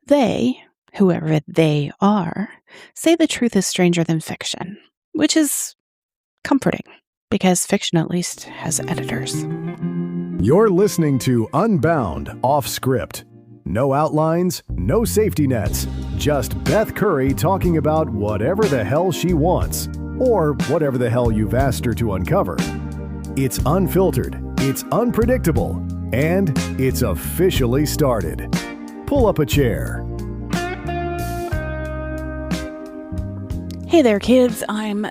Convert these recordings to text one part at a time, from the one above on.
They, whoever they are, say the truth is stranger than fiction, which is comforting because fiction at least has editors. You're listening to Unbound Off Script. No outlines, no safety nets, just Beth Curry talking about whatever the hell she wants, or whatever the hell you've asked her to uncover. It's unfiltered, it's unpredictable, and it's officially started. Pull up a chair. Hey there, kids. I'm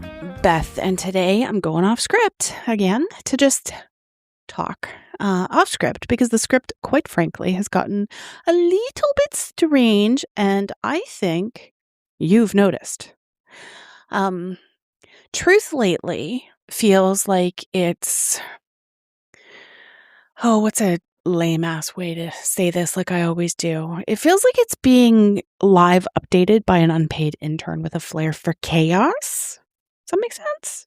Beth, and today I'm going off script again to just talk off script because the script, quite frankly, has gotten a little bit strange, and I think you've noticed. Truth lately feels like it's, what's a lame-ass way to say this like I always do? It feels like it's being live updated by an unpaid intern with a flair for chaos. Does that make sense?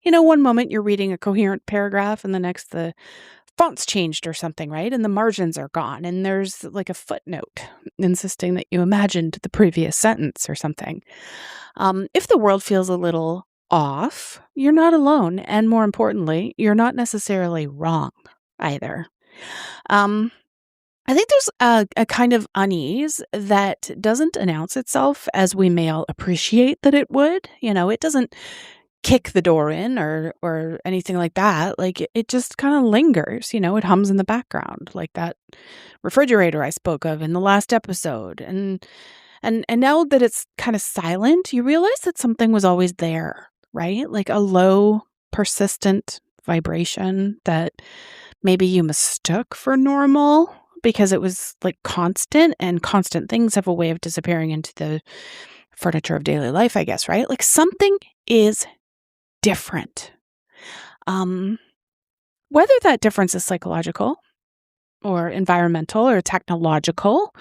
You know, one moment you're reading a coherent paragraph and the next the font's changed or something, right? And the margins are gone and there's like a footnote insisting that you imagined the previous sentence or something. If the world feels a little off, you're not alone. And more importantly, you're not necessarily wrong either. I think there's a kind of unease that doesn't announce itself as we may all appreciate that it would. You know, it doesn't kick the door in or anything like that. Like it just kind of lingers, you know, it hums in the background like that refrigerator I spoke of in the last episode. And now that it's kind of silent, you realize that something was always there, right? Like a low, persistent vibration that maybe you mistook for normal because it was like constant, and constant things have a way of disappearing into the furniture of daily life, I guess, right? Like something is different. Whether that difference is psychological or environmental or technological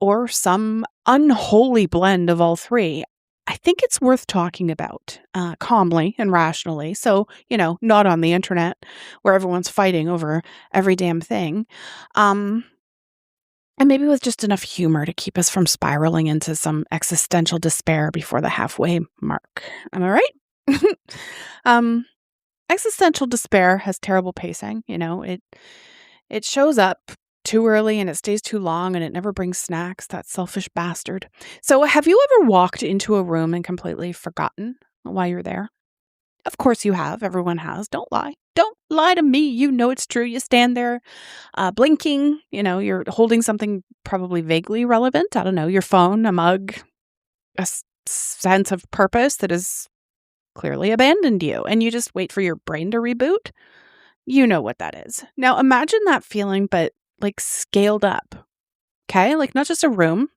or some unholy blend of all three, I think it's worth talking about calmly and rationally. So, you know, not on the internet where everyone's fighting over every damn thing. And maybe with just enough humor to keep us from spiraling into some existential despair before the halfway mark. Am I right? Existential despair has terrible pacing. You know, it shows up too early and it stays too long and it never brings snacks, that selfish bastard. So have you ever walked into a room and completely forgotten why you're there? Of course you have. Everyone has. Don't lie. Don't lie to me. You know it's true. You stand there blinking. You know, you're holding something probably vaguely relevant. I don't know, your phone, a mug, a sense of purpose that has clearly abandoned you. And you just wait for your brain to reboot. You know what that is. Now imagine that feeling, but like scaled up. Okay? Like not just a room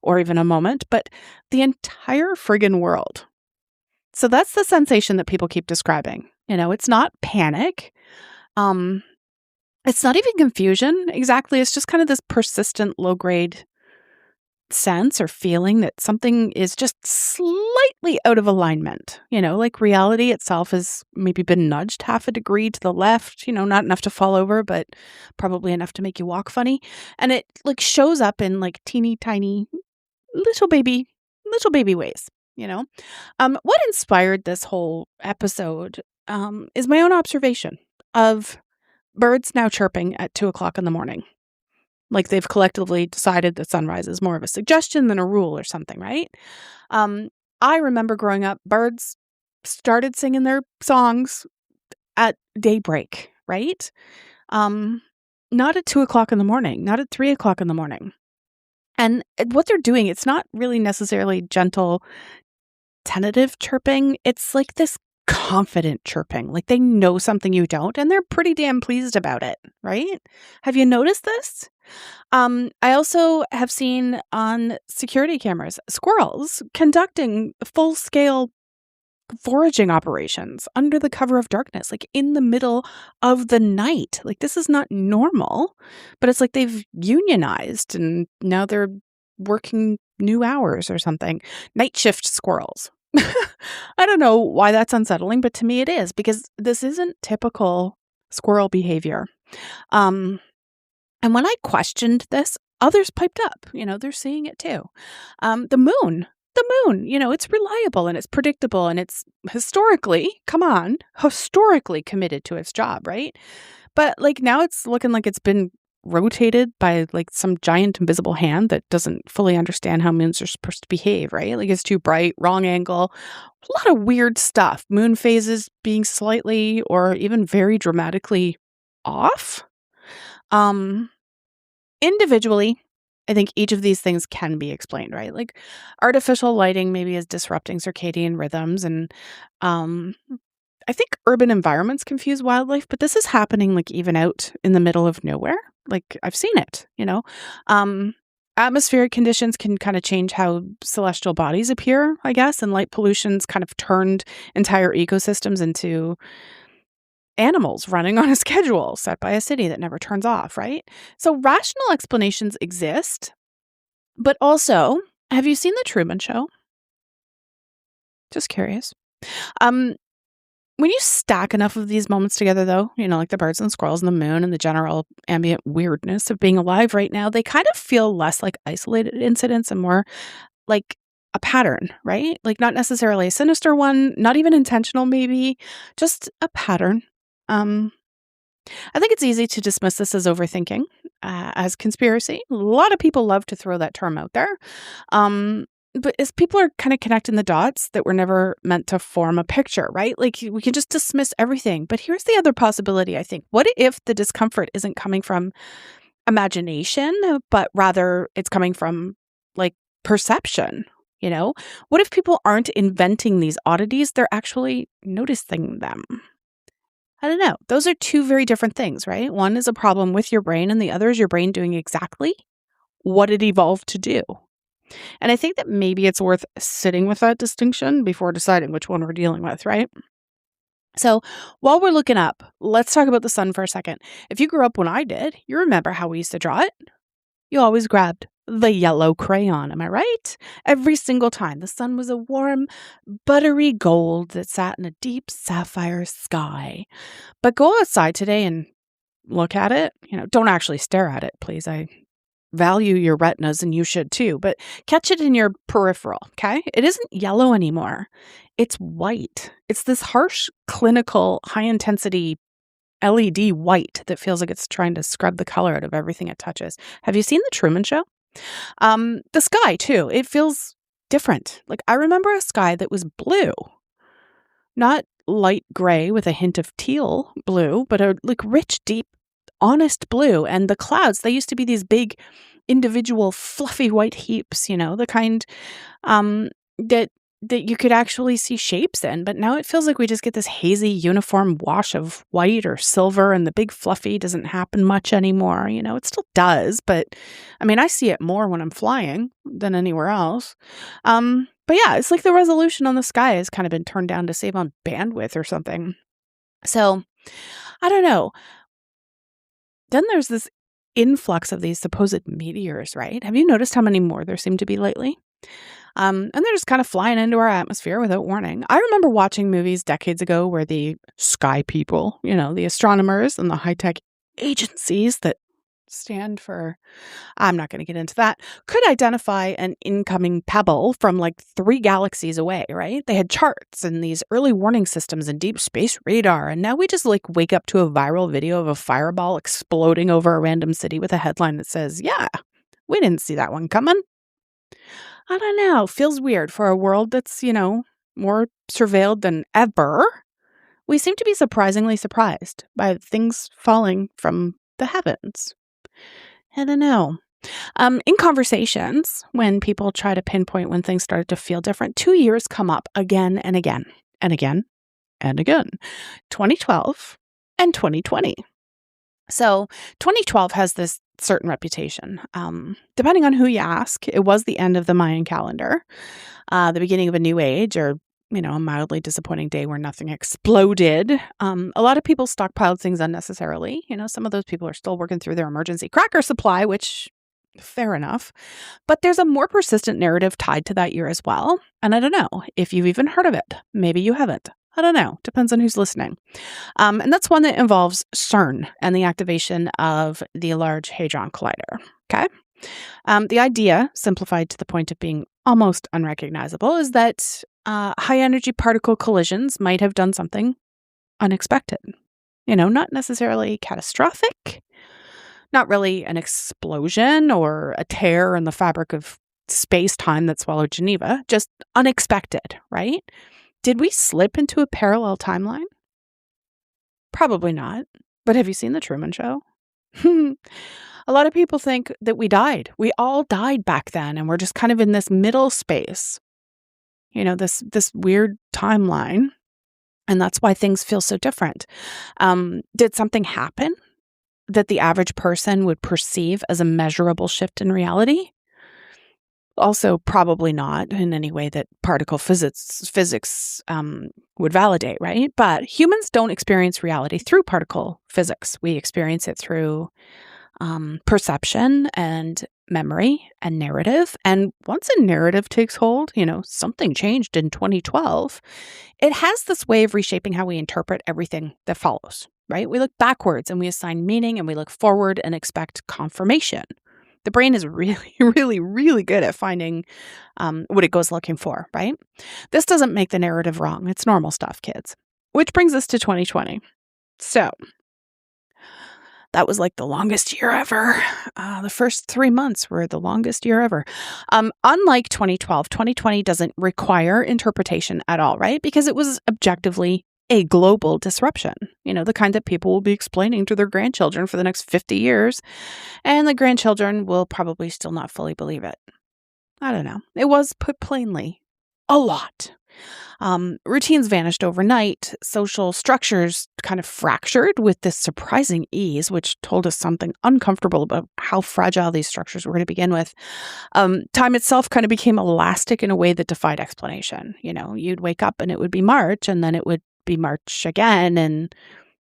or even a moment, but the entire friggin' world. So that's the sensation that people keep describing. You know, it's not panic. It's not even confusion exactly. It's just kind of this persistent low-grade sense or feeling that something is just slightly out of alignment. You know, like reality itself has maybe been nudged half a degree to the left, you know, not enough to fall over, but probably enough to make you walk funny. And it like shows up in like teeny tiny little baby ways. You know, what inspired this whole episode is my own observation of birds now chirping at 2:00 in the morning. Like they've collectively decided that sunrise is more of a suggestion than a rule or something, right? I remember growing up, birds started singing their songs at daybreak, right? Not at 2:00 in the morning, not at 3:00 in the morning. And what they're doing, it's not really necessarily gentle, tentative chirping. It's like this confident chirping, like they know something you don't, and they're pretty damn pleased about it, right? Have you noticed this? I also have seen on security cameras squirrels conducting full-scale foraging operations under the cover of darkness, like in the middle of the night. Like this is not normal, but it's like they've unionized and now they're working new hours or something. Night shift squirrels. I don't know why that's unsettling, but to me it is, because this isn't typical squirrel behavior. And when I questioned this others piped up. They're seeing it too. The moon, it's reliable and it's predictable and it's historically committed to its job, right? But now it's looking like it's been rotated by some giant invisible hand that doesn't fully understand how moons are supposed to behave, right? It's too bright, wrong angle, a lot of weird stuff. Moon phases being slightly or even very dramatically off. Individually, I think each of these things can be explained, right? Artificial lighting maybe is disrupting circadian rhythms, and I think urban environments confuse wildlife, but this is happening even out in the middle of nowhere. I've seen it, Atmospheric conditions can kind of change how celestial bodies appear, I guess, and light pollution's kind of turned entire ecosystems into animals running on a schedule set by a city that never turns off, right? So rational explanations exist, but also, have you seen The Truman Show? Just curious. When you stack enough of these moments together, though, like the birds and squirrels and the moon and the general ambient weirdness of being alive right now, they kind of feel less like isolated incidents and more like a pattern, right? Not necessarily a sinister one, not even intentional, maybe, just a pattern. I think it's easy to dismiss this as overthinking, as conspiracy. A lot of people love to throw that term out there. But as people are kind of connecting the dots that were never meant to form a picture, right? We can just dismiss everything. But here's the other possibility, I think. What if the discomfort isn't coming from imagination, but rather it's coming from perception? What if people aren't inventing these oddities? They're actually noticing them. I don't know. Those are two very different things, right? One is a problem with your brain, and the other is your brain doing exactly what it evolved to do. And I think that maybe it's worth sitting with that distinction before deciding which one we're dealing with, right? So while we're looking up, let's talk about the sun for a second. If you grew up when I did, you remember how we used to draw it. You always grabbed the yellow crayon, am I right? Every single time. The sun was a warm, buttery gold that sat in a deep sapphire sky. But go outside today and look at it. Don't actually stare at it, please. I value your retinas and you should too, but catch it in your peripheral, okay? It isn't yellow anymore. It's white. It's this harsh, clinical, high-intensity LED white that feels like it's trying to scrub the color out of everything it touches. Have you seen The Truman Show? The sky, too. It feels different. I remember a sky that was blue. Not light gray with a hint of teal blue, but a rich, deep, honest blue. And the clouds, they used to be these big individual fluffy white heaps, the kind that you could actually see shapes in. But now it feels like we just get this hazy uniform wash of white or silver, and the big fluffy doesn't happen much anymore. It still does, but I see it more when I'm flying than anywhere else. But yeah, it's the resolution on the sky has kind of been turned down to save on bandwidth or something. So I don't know. Then there's this influx of these supposed meteors, right? Have you noticed how many more there seem to be lately? And they're just kind of flying into our atmosphere without warning. I remember watching movies decades ago where the sky people, the astronomers and the high-tech agencies that stand for, I'm not going to get into that, could identify an incoming pebble from 3 galaxies away, right? They had charts and these early warning systems and deep space radar. And now we just wake up to a viral video of a fireball exploding over a random city with a headline that says, yeah, we didn't see that one coming. I don't know. Feels weird for a world that's, more surveilled than ever. We seem to be surprisingly surprised by things falling from the heavens. I don't know. In conversations, when people try to pinpoint when things started to feel different, 2 years come up again and again and again and again. 2012 and 2020. So 2012 has this certain reputation. Depending on who you ask, it was the end of the Mayan calendar, the beginning of a new age, or a mildly disappointing day where nothing exploded. A lot of people stockpiled things unnecessarily. Some of those people are still working through their emergency cracker supply, which, fair enough. But there's a more persistent narrative tied to that year as well. And I don't know if you've even heard of it. Maybe you haven't. I don't know. Depends on who's listening. And that's one that involves CERN and the activation of the Large Hadron Collider. Okay? The idea, simplified to the point of being almost unrecognizable, is that high-energy particle collisions might have done something unexpected. Not necessarily catastrophic, not really an explosion or a tear in the fabric of space-time that swallowed Geneva, just unexpected, right? Did we slip into a parallel timeline? Probably not. But have you seen The Truman Show? A lot of people think that we died. We all died back then, and we're just kind of in this middle space, this weird timeline. And that's why things feel so different. Did something happen that the average person would perceive as a measurable shift in reality? Also, probably not in any way that particle physics would validate, right? But humans don't experience reality through particle physics. We experience it through perception and memory and narrative. And once a narrative takes hold, something changed in 2012, it has this way of reshaping how we interpret everything that follows, right? We look backwards and we assign meaning, and we look forward and expect confirmation. The brain is really, really, really good at finding what it goes looking for, right? This doesn't make the narrative wrong. It's normal stuff, kids. Which brings us to 2020. So that was like the longest year ever. The first 3 months were the longest year ever. Unlike 2012, 2020 doesn't require interpretation at all, right? Because it was objectively a global disruption, the kind that people will be explaining to their grandchildren for the next 50 years, and the grandchildren will probably still not fully believe it. I don't know. It was, put plainly, a lot. Routines vanished overnight. Social structures kind of fractured with this surprising ease, which told us something uncomfortable about how fragile these structures were to begin with. Time itself kind of became elastic in a way that defied explanation. You'd wake up and it would be March, and then it would be March again, and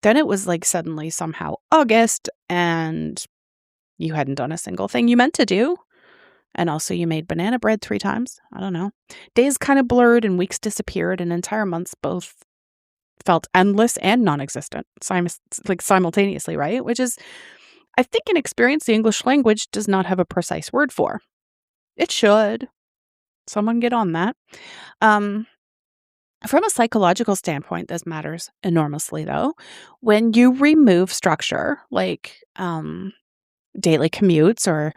then it was like suddenly somehow August, and you hadn't done a single thing you meant to do. And also you made banana bread 3 times. I don't know. Days kind of blurred and weeks disappeared, and entire months both felt endless and non-existent simultaneously, right? Which is, I think, an experience the English language does not have a precise word for. It should. Someone get on that. From a psychological standpoint, this matters enormously, though. When you remove structure, like daily commutes or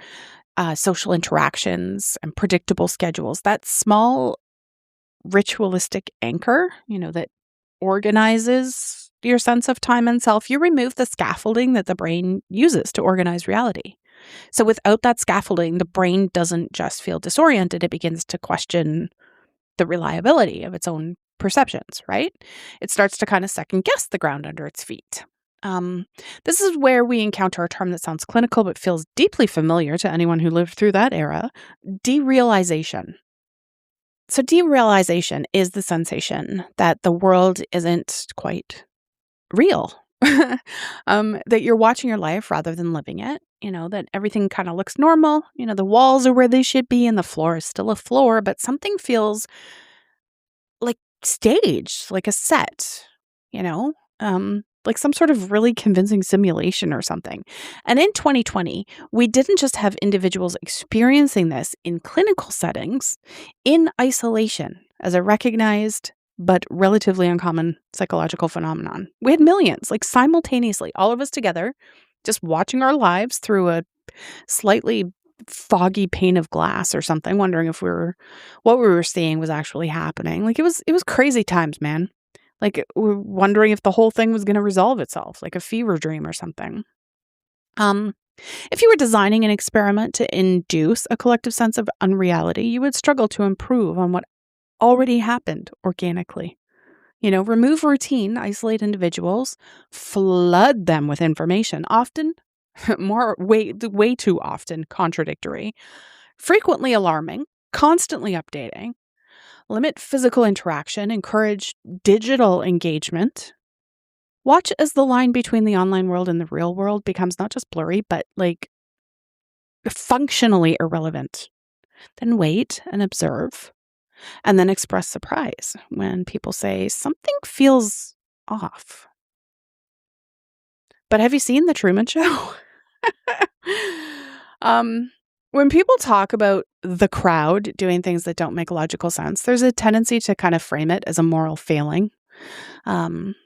social interactions and predictable schedules, that small ritualistic anchor, that organizes your sense of time and self, you remove the scaffolding that the brain uses to organize reality. So without that scaffolding, the brain doesn't just feel disoriented, it begins to question the reliability of its own perceptions, right? It starts to kind of second guess the ground under its feet. This is where we encounter a term that sounds clinical but feels deeply familiar to anyone who lived through that era: derealization. So derealization is the sensation that the world isn't quite real, that you're watching your life rather than living it, that everything kind of looks normal, the walls are where they should be and the floor is still a floor, but something feels like staged, like a set, like some sort of really convincing simulation or something. And in 2020, we didn't just have individuals experiencing this in clinical settings, in isolation as a recognized but relatively uncommon psychological phenomenon. We had millions, like simultaneously, all of us together, just watching our lives through a slightly foggy pane of glass or something, wondering if what we were seeing was actually happening. Like it was crazy times, man. Like we're wondering if the whole thing was going to resolve itself, like a fever dream or something. If you were designing an experiment to induce a collective sense of unreality, you would struggle to improve on what already happened organically. Remove routine, isolate individuals, flood them with information, often way too often contradictory, frequently alarming, constantly updating. Limit physical interaction, encourage digital engagement. Watch as the line between the online world and the real world becomes not just blurry, but like functionally irrelevant. Then wait and observe, and then express surprise when people say something feels off. But have you seen The Truman Show? When people talk about the crowd doing things that don't make logical sense, there's a tendency to kind of frame it as a moral failing, um,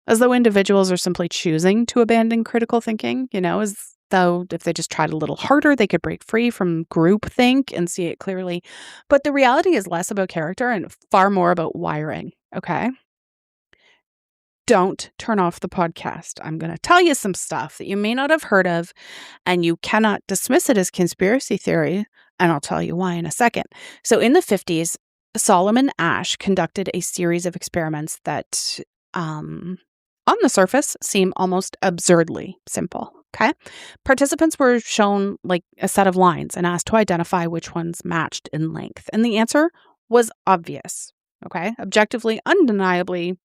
as though individuals are simply choosing to abandon critical thinking, as though if they just tried a little harder, they could break free from groupthink and see it clearly. But the reality is less about character and far more about wiring, okay? Don't turn off the podcast. I'm going to tell you some stuff that you may not have heard of, and you cannot dismiss it as conspiracy theory, and I'll tell you why in a second. So in the 50s, Solomon Asch conducted a series of experiments that, on the surface, seem almost absurdly simple, okay? Participants were shown like a set of lines and asked to identify which ones matched in length, and the answer was obvious, okay? Objectively, undeniably,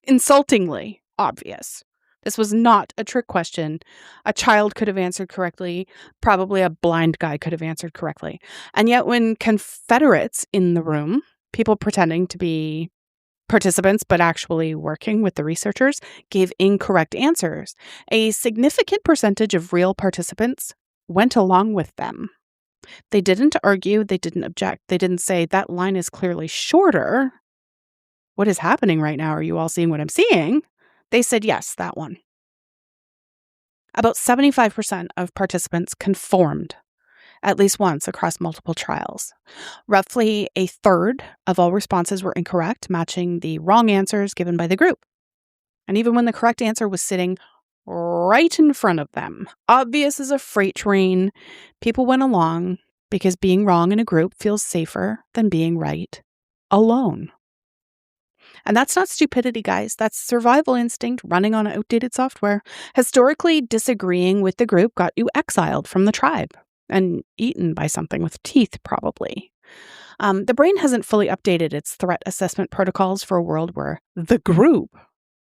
insultingly obvious. This was not a trick question. A child could have answered correctly. Probably a blind guy could have answered correctly. And yet when Confederates in the room, people pretending to be participants but actually working with the researchers, gave incorrect answers, a significant percentage of real participants went along with them. They didn't argue. They didn't object. They didn't say, that line is clearly shorter. What is happening right now? Are you all seeing what I'm seeing? They said, yes, that one. About 75% of participants conformed at least once across multiple trials. Roughly a third of all responses were incorrect, matching the wrong answers given by the group. And even when the correct answer was sitting right in front of them, obvious as a freight train, people went along because being wrong in a group feels safer than being right alone. And that's not stupidity, guys. That's survival instinct running on outdated software. Historically, disagreeing with the group got you exiled from the tribe and eaten by something with teeth, probably. The brain hasn't fully updated its threat assessment protocols for a world where the group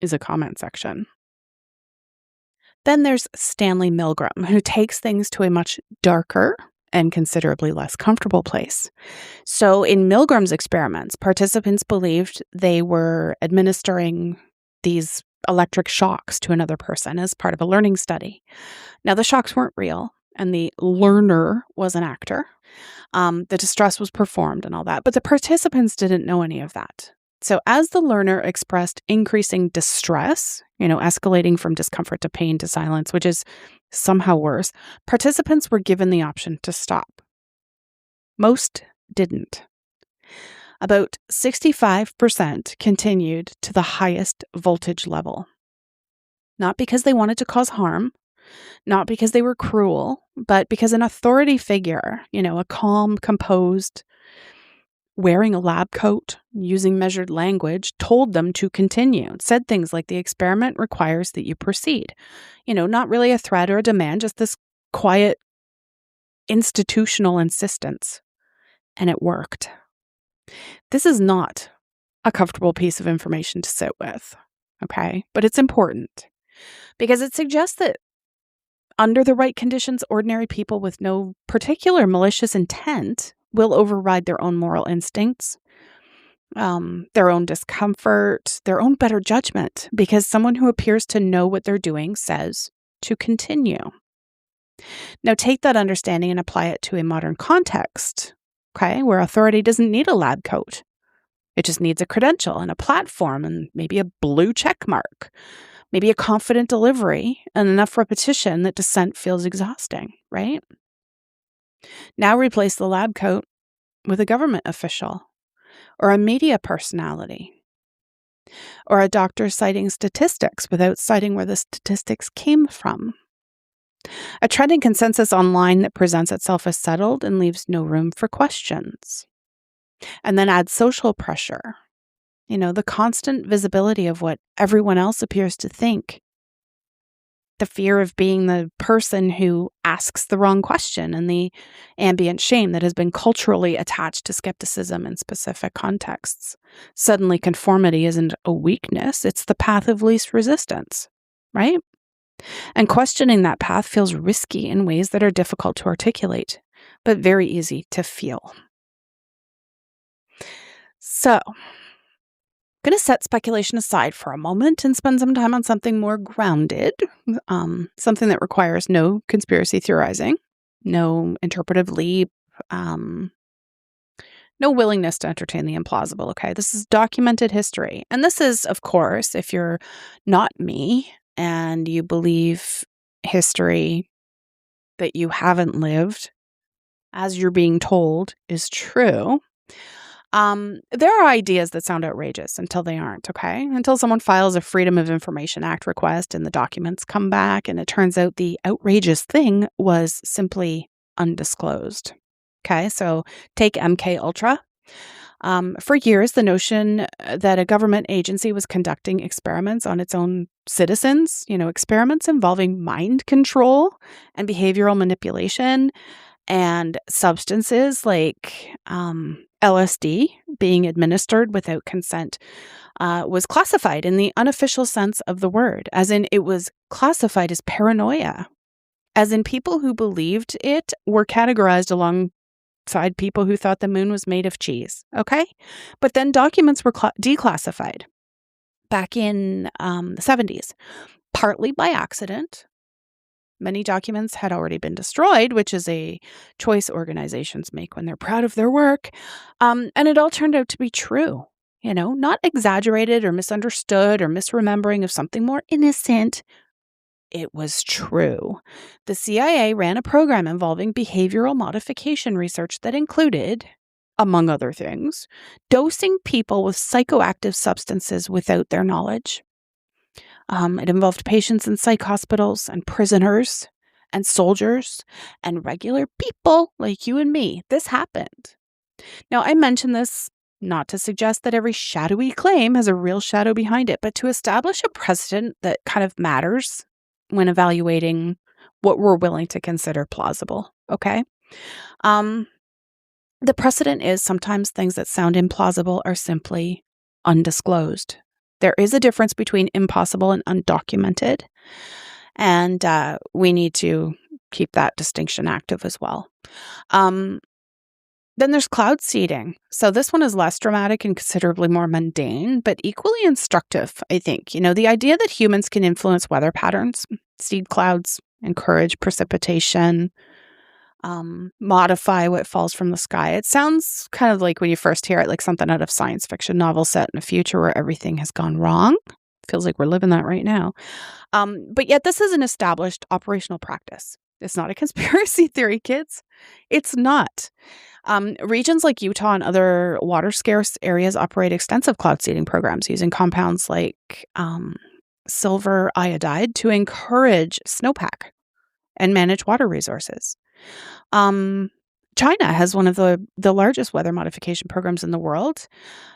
is a comment section. Then there's Stanley Milgram, who takes things to a much darker and considerably less comfortable place. So in Milgram's experiments, participants believed they were administering these electric shocks to another person as part of a learning study. Now, the shocks weren't real, and the learner was an actor. The distress was performed and all that, but the participants didn't know any of that. So as the learner expressed increasing distress, escalating from discomfort to pain to silence, which is somehow worse, participants were given the option to stop. Most didn't. About 65% continued to the highest voltage level. Not because they wanted to cause harm, not because they were cruel, but because an authority figure, a calm, composed, wearing a lab coat, using measured language, told them to continue. Said things like, the experiment requires that you proceed. Not really a threat or a demand, just this quiet institutional insistence. And it worked. This is not a comfortable piece of information to sit with, okay? But it's important because it suggests that under the right conditions, ordinary people with no particular malicious intent will override their own moral instincts, their own discomfort, their own better judgment, because someone who appears to know what they're doing says to continue. Now take that understanding and apply it to a modern context, okay, where authority doesn't need a lab coat. It just needs a credential and a platform and maybe a blue check mark, maybe a confident delivery and enough repetition that dissent feels exhausting, right? Now replace the lab coat with a government official or a media personality or a doctor citing statistics without citing where the statistics came from. A trending consensus online that presents itself as settled and leaves no room for questions. And then add social pressure, the constant visibility of what everyone else appears to think. The fear of being the person who asks the wrong question and the ambient shame that has been culturally attached to skepticism in specific contexts. Suddenly, conformity isn't a weakness, it's the path of least resistance, right? And questioning that path feels risky in ways that are difficult to articulate, but very easy to feel. So, I'm going to set speculation aside for a moment and spend some time on something more grounded, something that requires no conspiracy theorizing. no interpretive leap, no willingness to entertain the implausible, okay? This is documented history. And this is, of course, if you're not me and you believe history that you haven't lived as you're being told is true, there are ideas that sound outrageous until they aren't, okay? Until someone files a Freedom of Information Act request and the documents come back and it turns out the outrageous thing was simply undisclosed. Okay, so take MK Ultra. For years, the notion that a government agency was conducting experiments on its own citizens, experiments involving mind control and behavioral manipulation and substances like LSD being administered without consent, was classified in the unofficial sense of the word, as in it was classified as paranoia, as in people who believed it were categorized alongside people who thought the moon was made of cheese, okay? But then documents were declassified back in the 70s, partly by accident. Many documents had already been destroyed, which is a choice organizations make when they're proud of their work. And it all turned out to be true, not exaggerated or misunderstood or misremembering of something more innocent. It was true. The CIA ran a program involving behavioral modification research that included, among other things, dosing people with psychoactive substances without their knowledge. It involved patients in psych hospitals and prisoners and soldiers and regular people like you and me. This happened. Now, I mention this not to suggest that every shadowy claim has a real shadow behind it, but to establish a precedent that kind of matters when evaluating what we're willing to consider plausible, okay? The precedent is sometimes things that sound implausible are simply undisclosed. There is a difference between impossible and undocumented, and we need to keep that distinction active as well. Then there's cloud seeding. So this one is less dramatic and considerably more mundane, but equally instructive, I think. The idea that humans can influence weather patterns, seed clouds, encourage precipitation, modify what falls from the sky. It sounds kind of like when you first hear it, like something out of science fiction novel set in a future where everything has gone wrong. Feels like we're living that right now. But yet this is an established operational practice. It's not a conspiracy theory, kids. It's not. Regions like Utah and other water-scarce areas operate extensive cloud seeding programs using compounds like silver iodide to encourage snowpack and manage water resources. China has one of the largest weather modification programs in the world.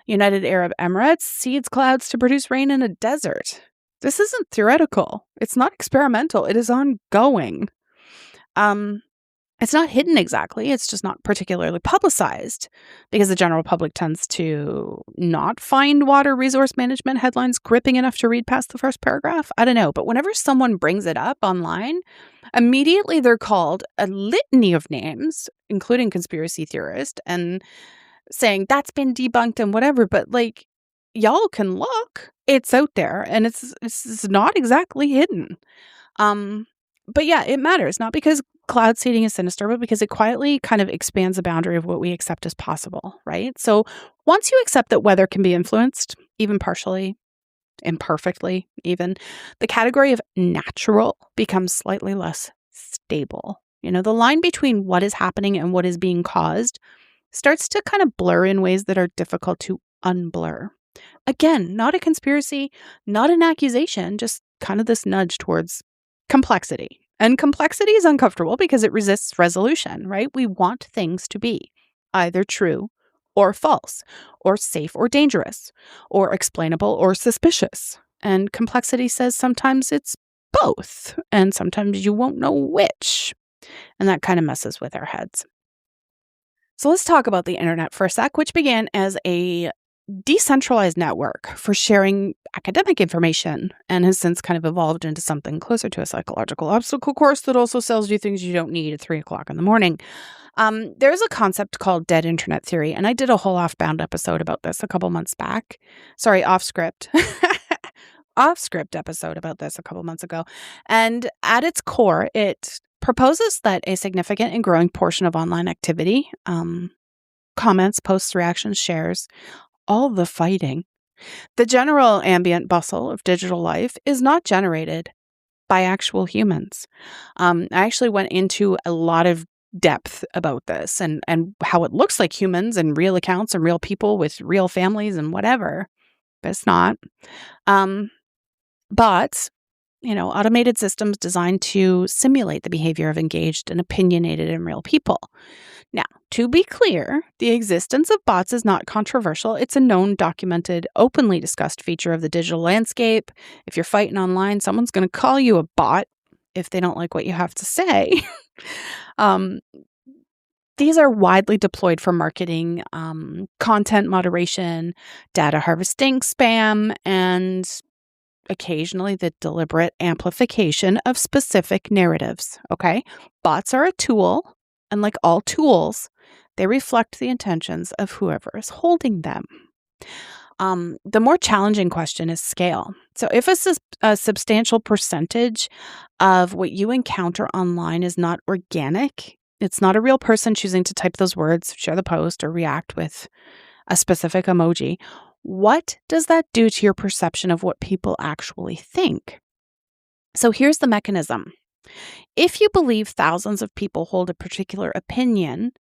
United Arab Emirates seeds clouds to produce rain in a desert. This isn't theoretical. It's not experimental. It is ongoing. It's not hidden exactly. It's just not particularly publicized because the general public tends to not find water resource management headlines gripping enough to read past the first paragraph. I don't know. But whenever someone brings it up online, immediately they're called a litany of names, including conspiracy theorist, and saying that's been debunked and whatever. But y'all can look. It's out there and it's not exactly hidden. But yeah, it matters, not because cloud seeding is sinister, but because it quietly kind of expands the boundary of what we accept as possible, right? So once you accept that weather can be influenced, even partially, imperfectly even, the category of natural becomes slightly less stable. The line between what is happening and what is being caused starts to kind of blur in ways that are difficult to unblur. Again, not a conspiracy, not an accusation, just kind of this nudge towards complexity. And complexity is uncomfortable because it resists resolution, right? We want things to be either true or false, or safe or dangerous, or explainable or suspicious. And complexity says sometimes it's both, and sometimes you won't know which. And that kind of messes with our heads. So let's talk about the internet for a sec, which began as a decentralized network for sharing academic information and has since kind of evolved into something closer to a psychological obstacle course that also sells you things you don't need at 3:00 in the morning. There's a concept called dead internet theory, and I did a whole Offbound episode about this a couple months back. Sorry, off script. Off script episode about this a couple months ago. And at its core, it proposes that a significant and growing portion of online activity, comments, posts, reactions, shares, all the fighting, the general ambient bustle of digital life is not generated by actual humans. I actually went into a lot of depth about this and how it looks like humans and real accounts and real people with real families and whatever, but it's not. But automated systems designed to simulate the behavior of engaged and opinionated and real people. Now, to be clear, the existence of bots is not controversial. It's a known, documented, openly discussed feature of the digital landscape. If you're fighting online, someone's going to call you a bot if they don't like what you have to say. These are widely deployed for marketing, content moderation, data harvesting, spam, and occasionally the deliberate amplification of specific narratives. Okay? Bots are a tool, and like all tools, they reflect the intentions of whoever is holding them. The more challenging question is scale. So if a substantial percentage of what you encounter online is not organic, it's not a real person choosing to type those words, share the post, or react with a specific emoji, what does that do to your perception of what people actually think? So here's the mechanism. If you believe thousands of people hold a particular opinion,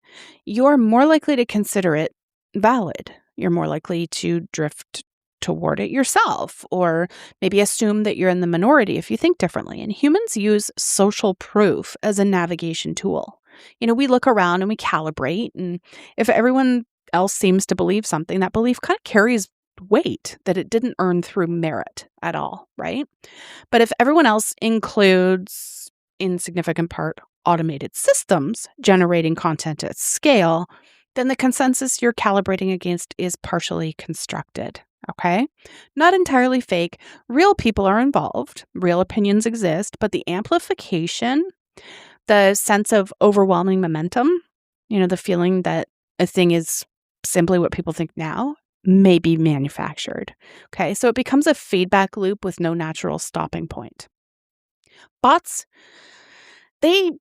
you're more likely to consider it valid. You're more likely to drift toward it yourself, or maybe assume that you're in the minority if you think differently. And humans use social proof as a navigation tool. We look around and we calibrate, and if everyone else seems to believe something, that belief kind of carries weight that it didn't earn through merit at all, right? But if everyone else includes, in significant part, automated systems generating content at scale, then the consensus you're calibrating against is partially constructed, okay? Not entirely fake. Real people are involved. Real opinions exist, but the amplification, the sense of overwhelming momentum, the feeling that a thing is simply what people think now, may be manufactured. Okay, so it becomes a feedback loop with no natural stopping point. Bots, they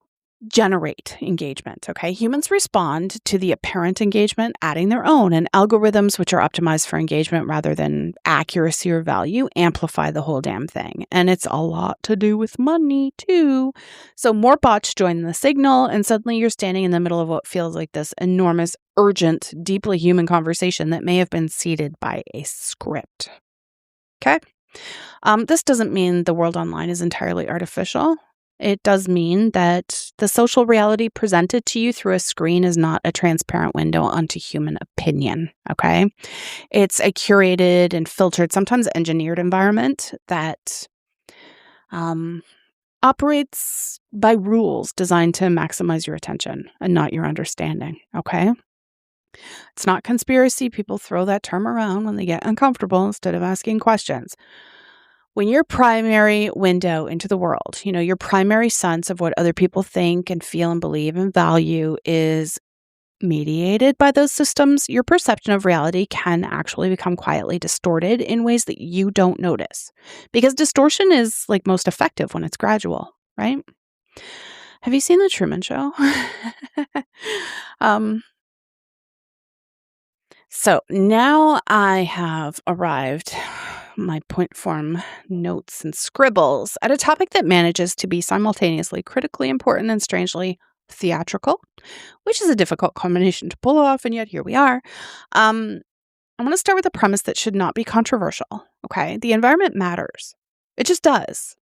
generate engagement, okay? Humans respond to the apparent engagement, adding their own, and algorithms, which are optimized for engagement rather than accuracy or value, amplify the whole damn thing. And it's a lot to do with money, too. So more bots join the signal, and suddenly you're standing in the middle of what feels like this enormous, urgent, deeply human conversation that may have been seeded by a script. Okay? This doesn't mean the world online is entirely artificial. It does mean that the social reality presented to you through a screen is not a transparent window onto human opinion, okay? It's a curated and filtered, sometimes engineered environment that operates by rules designed to maximize your attention and not your understanding, okay? It's not conspiracy. People throw that term around when they get uncomfortable instead of asking questions. When your primary window into the world, your primary sense of what other people think and feel and believe and value is mediated by those systems, your perception of reality can actually become quietly distorted in ways that you don't notice. Because distortion is most effective when it's gradual, right? Have you seen The Truman Show? So now I have arrived, my point form notes and scribbles, at a topic that manages to be simultaneously critically important and strangely theatrical, which is a difficult combination to pull off, and yet here we are. I'm going to start with a premise that should not be controversial, okay? The environment matters. It just does.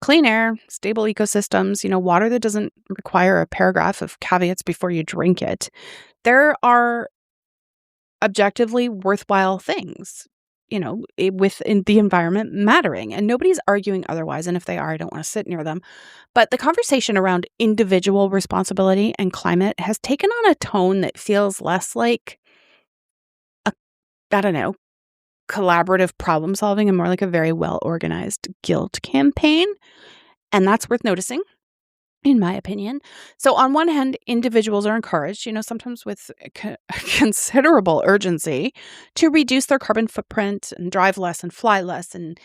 Clean air, stable ecosystems, water that doesn't require a paragraph of caveats before you drink it. There are objectively worthwhile things, within the environment mattering, and nobody's arguing otherwise. And if they are, I don't want to sit near them. But the conversation around individual responsibility and climate has taken on a tone that feels less like collaborative problem solving and more like a very well-organized guilt campaign. And that's worth noticing, in my opinion. So on one hand, individuals are encouraged, sometimes with considerable urgency, to reduce their carbon footprint and drive less and fly less and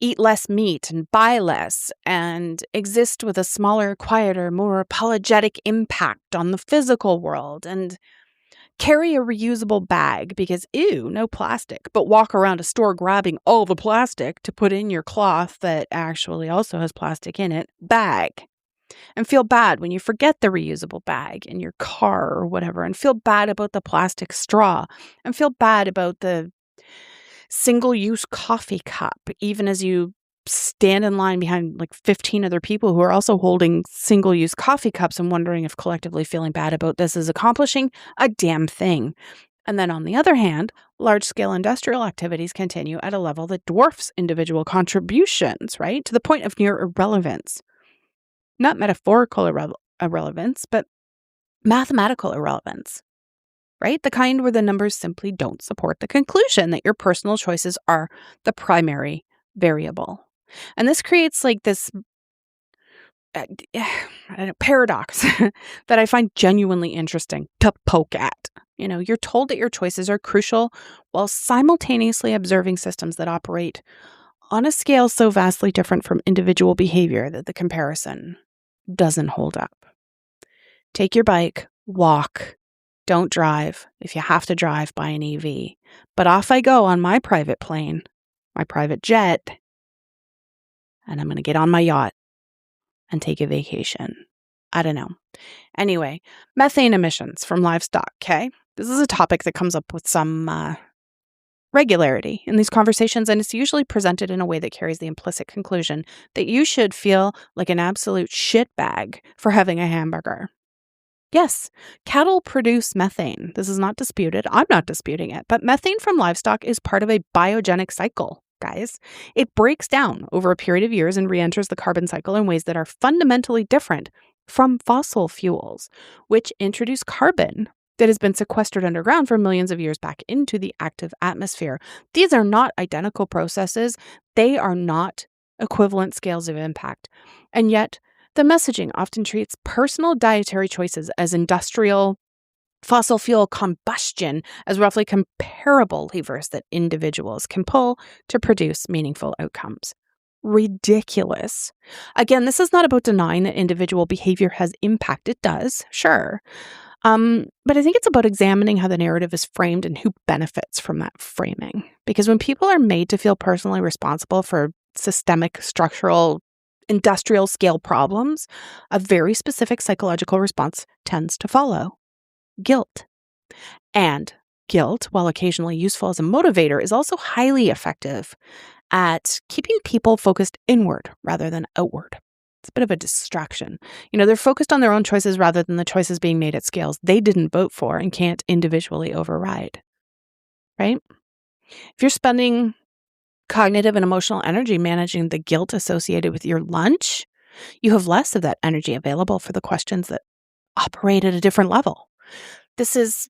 eat less meat and buy less and exist with a smaller, quieter, more apologetic impact on the physical world and carry a reusable bag because, ew, no plastic, but walk around a store grabbing all the plastic to put in your cloth that actually also has plastic in it bag. And feel bad when you forget the reusable bag in your car or whatever, and feel bad about the plastic straw, and feel bad about the single-use coffee cup, even as you stand in line behind like 15 other people who are also holding single-use coffee cups and wondering if collectively feeling bad about this is accomplishing a damn thing. And then on the other hand, large-scale industrial activities continue at a level that dwarfs individual contributions, right? To the point of near irrelevance. Not metaphorical irrelevance, but mathematical irrelevance, right? The kind where the numbers simply don't support the conclusion that your personal choices are the primary variable. And this creates like this paradox that I find genuinely interesting to poke at. You know, you're told that your choices are crucial while simultaneously observing systems that operate on a scale so vastly different from individual behavior that the comparison doesn't hold up. Take your bike, walk, don't drive. If you have to drive, buy an EV. But off I go on my private plane, my private jet, and I'm going to get on my yacht and take a vacation. I don't know. Anyway, methane emissions from livestock, okay? This is a topic that comes up with some regularity in these conversations, and it's usually presented in a way that carries the implicit conclusion that you should feel like an absolute shitbag for having a hamburger. Yes, cattle produce methane. This is not disputed. I'm not disputing it. But methane from livestock is part of a biogenic cycle, guys. It breaks down over a period of years and re-enters the carbon cycle in ways that are fundamentally different from fossil fuels, which introduce carbon that has been sequestered underground for millions of years back into the active atmosphere. These are not identical processes. They are not equivalent scales of impact. And yet, the messaging often treats personal dietary choices as industrial fossil fuel combustion as roughly comparable levers that individuals can pull to produce meaningful outcomes. Ridiculous. Again, this is not about denying that individual behavior has impact. It does, sure. But I think it's about examining how the narrative is framed and who benefits from that framing. Because when people are made to feel personally responsible for systemic, structural, industrial scale problems, a very specific psychological response tends to follow. Guilt. And guilt, while occasionally useful as a motivator, is also highly effective at keeping people focused inward rather than outward. It's a bit of a distraction. You know, they're focused on their own choices rather than the choices being made at scales they didn't vote for and can't individually override. Right? If you're spending cognitive and emotional energy managing the guilt associated with your lunch, you have less of that energy available for the questions that operate at a different level. This is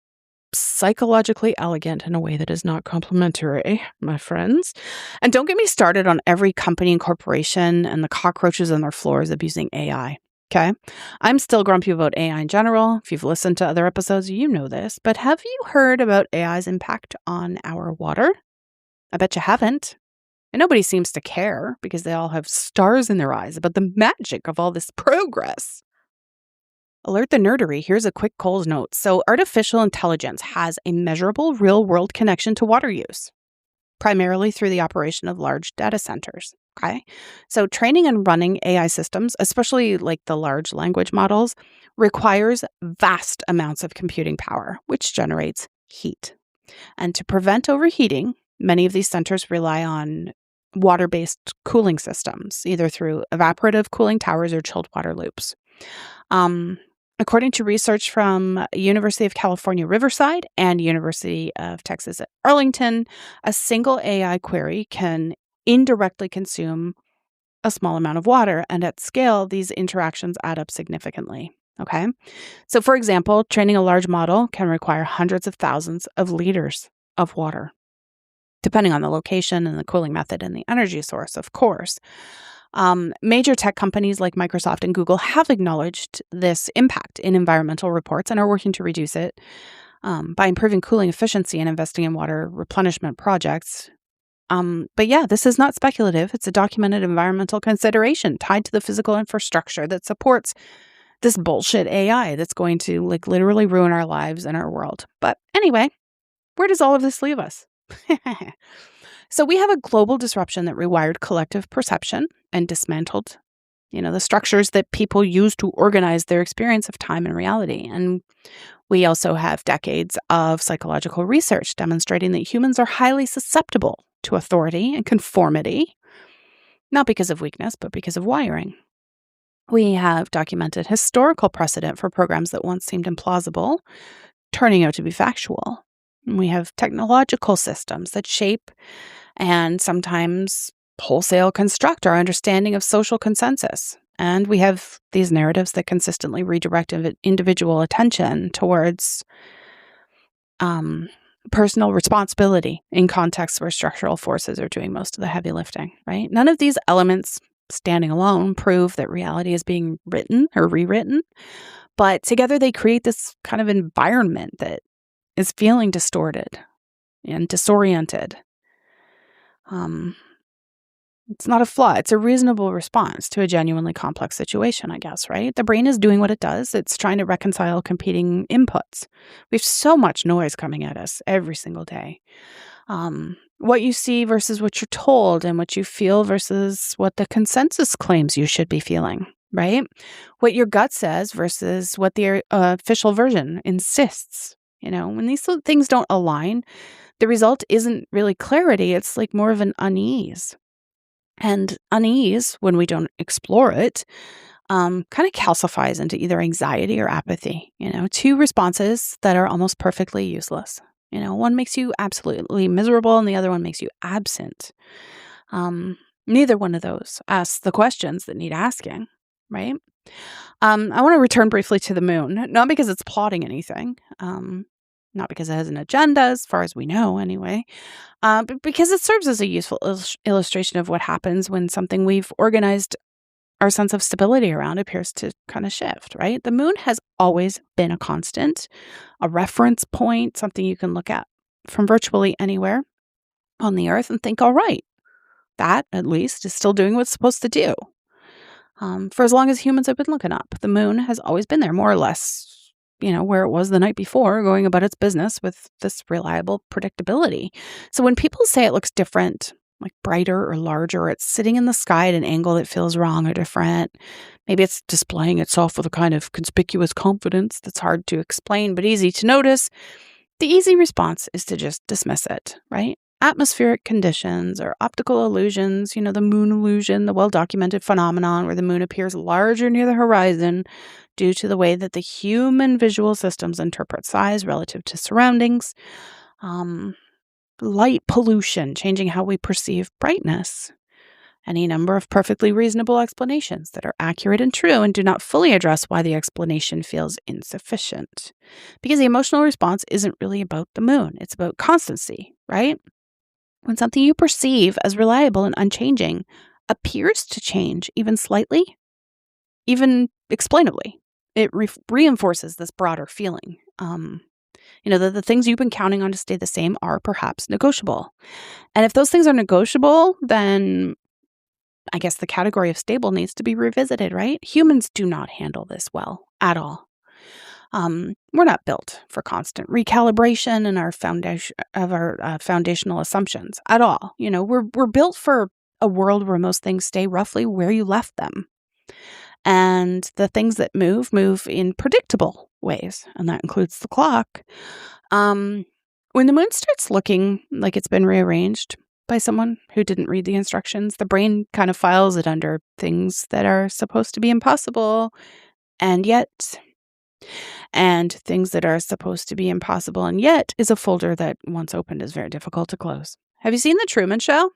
psychologically elegant in a way that is not complimentary, my friends. And don't get me started on every company and corporation and the cockroaches on their floors abusing AI. Okay? I'm still grumpy about AI in general. If you've listened to other episodes, you know this. But have you heard about AI's impact on our water? I bet you haven't. And nobody seems to care because they all have stars in their eyes about the magic of all this progress. Alert the nerdery, here's a quick Coles note. So artificial intelligence has a measurable real-world connection to water use, primarily through the operation of large data centers. Okay? So training and running AI systems, especially like the large language models, requires vast amounts of computing power, which generates heat. And to prevent overheating, many of these centers rely on water-based cooling systems, either through evaporative cooling towers or chilled water loops. According to research from University of California, Riverside and University of Texas at Arlington, a single AI query can indirectly consume a small amount of water, and at scale, these interactions add up significantly. Okay? So, for example, training a large model can require hundreds of thousands of liters of water, depending on the location and the cooling method and the energy source, of course. Major tech companies like Microsoft and Google have acknowledged this impact in environmental reports and are working to reduce it by improving cooling efficiency and investing in water replenishment projects. But yeah, this is not speculative. It's a documented environmental consideration tied to the physical infrastructure that supports this bullshit AI that's going to like literally ruin our lives and our world. But anyway, where does all of this leave us? So we have a global disruption that rewired collective perception and dismantled, the structures that people use to organize their experience of time and reality. And we also have decades of psychological research demonstrating that humans are highly susceptible to authority and conformity, not because of weakness, but because of wiring. We have documented historical precedent for programs that once seemed implausible, turning out to be factual. And we have technological systems that shape and sometimes wholesale construct our understanding of social consensus. And we have these narratives that consistently redirect individual attention towards personal responsibility in contexts where structural forces are doing most of the heavy lifting, right? None of these elements standing alone prove that reality is being written or rewritten, but together they create this kind of environment that is feeling distorted and disoriented. It's not a flaw. It's a reasonable response to a genuinely complex situation, I guess, right? The brain is doing what it does. It's trying to reconcile competing inputs. We have so much noise coming at us every single day. What you see versus what you're told, and what you feel versus what the consensus claims you should be feeling, right? What your gut says versus what the official version insists. When these things don't align, the result isn't really clarity. It's like more of an unease. And unease, when we don't explore it, kind of calcifies into either anxiety or apathy. Two responses that are almost perfectly useless. One makes you absolutely miserable and the other one makes you absent. Neither one of those asks the questions that need asking, right? I want to return briefly to the moon, not because it's plotting anything, not because it has an agenda, as far as we know anyway, but because it serves as a useful illustration of what happens when something we've organized our sense of stability around appears to kind of shift, right? The moon has always been a constant, a reference point, something you can look at from virtually anywhere on the earth and think, all right, that at least is still doing what it's supposed to do. For as long as humans have been looking up, the moon has always been there, more or less, where it was the night before, going about its business with this reliable predictability. So when people say it looks different, like brighter or larger, it's sitting in the sky at an angle that feels wrong or different, maybe it's displaying itself with a kind of conspicuous confidence that's hard to explain but easy to notice, the easy response is to just dismiss it, right? Atmospheric conditions or optical illusions, the moon illusion, the well-documented phenomenon where the moon appears larger near the horizon due to the way that the human visual systems interpret size relative to surroundings. Light pollution, changing how we perceive brightness. Any number of perfectly reasonable explanations that are accurate and true and do not fully address why the explanation feels insufficient. Because the emotional response isn't really about the moon. It's about constancy, right? When something you perceive as reliable and unchanging appears to change even slightly, even explainably, it reinforces this broader feeling. The things you've been counting on to stay the same are perhaps negotiable. And if those things are negotiable, then I guess the category of stable needs to be revisited, right? Humans do not handle this well at all. We're not built for constant recalibration in our foundational assumptions at all. We're built for a world where most things stay roughly where you left them. And the things that move in predictable ways, and that includes the clock. When the moon starts looking like it's been rearranged by someone who didn't read the instructions, the brain kind of files it under things that are supposed to be impossible, and things that are supposed to be impossible, and yet is a folder that once opened is very difficult to close. Have you seen The Truman Show?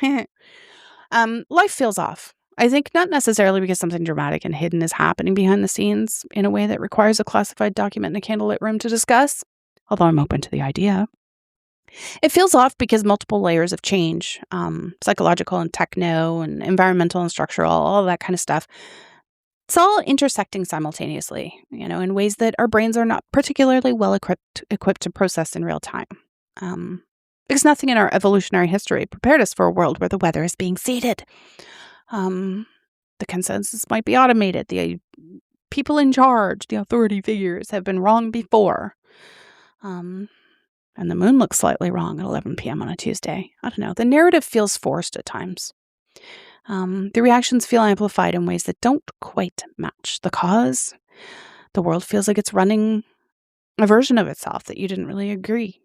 Life feels off. I think not necessarily because something dramatic and hidden is happening behind the scenes in a way that requires a classified document in a candlelit room to discuss, although I'm open to the idea. It feels off because multiple layers of change, psychological and techno and environmental and structural, all that kind of stuff, it's all intersecting simultaneously, in ways that our brains are not particularly well equipped to process in real time. Because nothing in our evolutionary history prepared us for a world where the weather is being seeded. The consensus might be automated. The people in charge, the authority figures, have been wrong before. And the moon looks slightly wrong at 11 p.m. on a Tuesday. I don't know. The narrative feels forced at times. The reactions feel amplified in ways that don't quite match the cause. The world feels like it's running a version of itself that you didn't really agree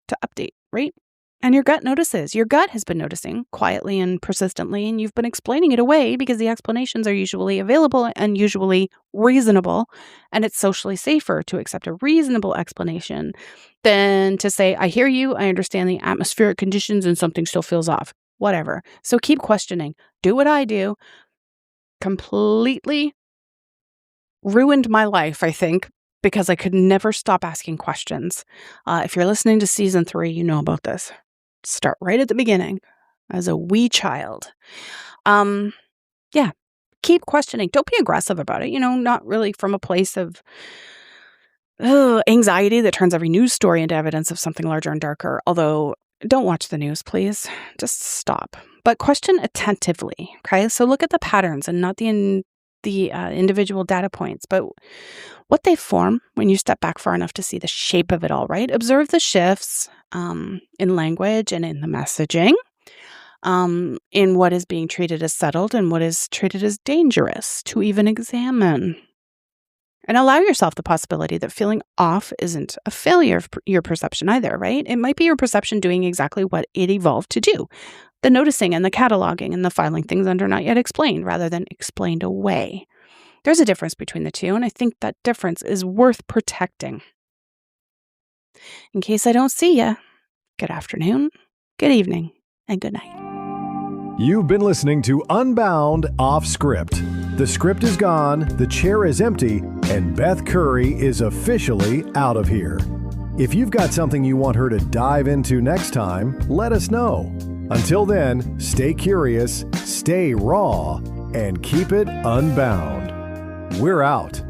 to update, right? And your gut notices. Your gut has been noticing quietly and persistently, and you've been explaining it away because the explanations are usually available and usually reasonable, and it's socially safer to accept a reasonable explanation than to say, I hear you, I understand the atmospheric conditions, and something still feels off. Whatever. So keep questioning. Do what I do. Completely ruined my life, I think, because I could never stop asking questions. If you're listening to season 3, you know about this. Start right at the beginning as a wee child. Keep questioning. Don't be aggressive about it. Not really from a place of anxiety that turns every news story into evidence of something larger and darker. Although, don't watch the news, please. Just stop. But question attentively, okay? So look at the patterns and not the individual data points, but what they form when you step back far enough to see the shape of it all, right? Observe the shifts in language and in the messaging, in what is being treated as settled and what is treated as dangerous to even examine. And allow yourself the possibility that feeling off isn't a failure of your perception either, right? It might be your perception doing exactly what it evolved to do. The noticing and the cataloging and the filing things under not yet explained rather than explained away. There's a difference between the two, and I think that difference is worth protecting. In case I don't see you, good afternoon, good evening, and good night. You've been listening to Unbound Off Script. The script is gone, the chair is empty, and Beth Curry is officially out of here. If you've got something you want her to dive into next time, let us know. Until then, stay curious, stay raw, and keep it unbound. We're out.